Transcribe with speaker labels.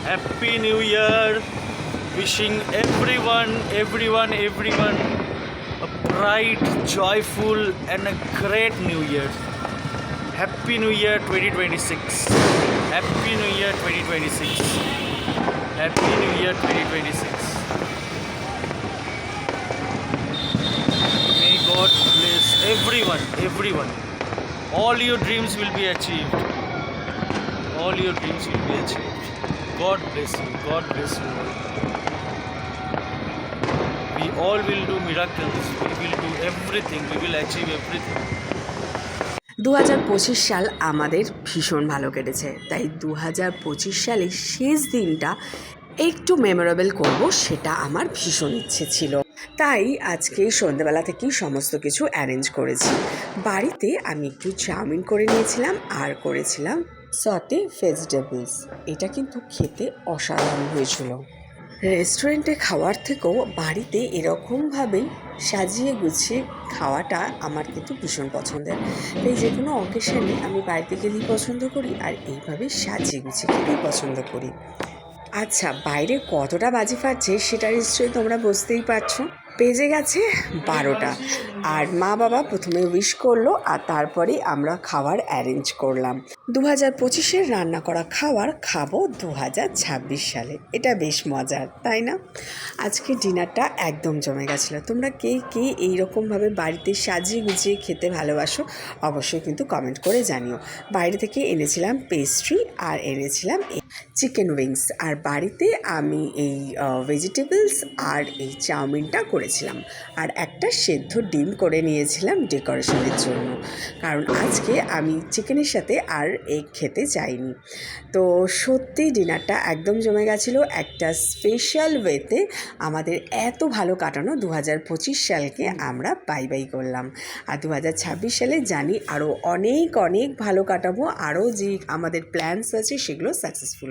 Speaker 1: Happy New Year. Wishing everyone a bright, joyful and a great New Year. Happy New Year 2026. Happy New Year 2026. Happy New Year 2026. May God bless everyone. All your dreams will be achieved. All your dreams will be achieved. God bless you. God bless you all. We all will do miracles. We will do everything. We will achieve everything.
Speaker 2: 2025 সাল আমাদের ভীষণ ভালো কেটেছে, তাই 2025 সালের শেষ দিনটা একটু মেমোরেবল করব, সেটা আমার ভীষণ ইচ্ছে ছিল। তাই আজকে সন্ধ্যেবেলা থেকেই সমস্ত কিছু অ্যারেঞ্জ করেছি। বাড়িতে আমি একটু চাউমিন করে নিয়েছিলাম আর করেছিলাম সটে ভেজিটেবলস। এটা কিন্তু খেতে অসাধারণ হয়েছিল। রেস্টুরেন্টে খাওয়ার থেকেও বাড়িতে এরকমভাবেই সাজিয়ে গুছিয়ে খাওয়াটা আমার কিন্তু ভীষণ পছন্দের। তাই যে কোনো অকেশনে আমি বাড়িতে গেলেই পছন্দ করি আর এইভাবে সাজিয়ে গুছিয়ে খেতেই পছন্দ করি। আচ্ছা, বাইরে কতটা বাজি ফাটছে সেটা নিশ্চয়ই তোমরা বুঝতেই পারছো। বেজে গেছে 12টা, আর মা বাবা প্রথমে উইশ করলো আর তারপরে আমরা খাওয়ার অ্যারেঞ্জ করলাম। 2025-এর রান্না করা খাবার খাবো 2026 সালে। এটা বেশ মজার, তাই না? আজকে ডিনারটা একদম জমে গেছিলো। তোমরা কে কে এইরকমভাবে বাড়িতে সাজিয়ে গুছিয়ে খেতে ভালোবাসো অবশ্যই কিন্তু কমেন্ট করে জানিও। বাইরে থেকে এনেছিলাম পেস্ট্রি আর এনেছিলাম চিকেন উইংস, আর বাড়িতে আমি এই ভেজিটেবলস আর এই চাউমিনটা করেছিলাম, আর একটা সেদ্ধ ডিম করে নিয়েছিলাম ডেকোরেশনের জন্য, কারণ আজকে আমি চিকেনের সাথে আর এগ খেতে চাইনি। তো সত্যি ডিনারটা একদম জমে গেছিলো। একটা স্পেশাল ওয়েতে আমাদের এত ভালো কাটানো 2025 সালকে আমরা বাই বাই করলাম। আর 2026 সালে জানি আরও অনেক ভালো কাটাবো, আরও যে আমাদের প্ল্যানস আছে সেগুলো সাকসেসফুল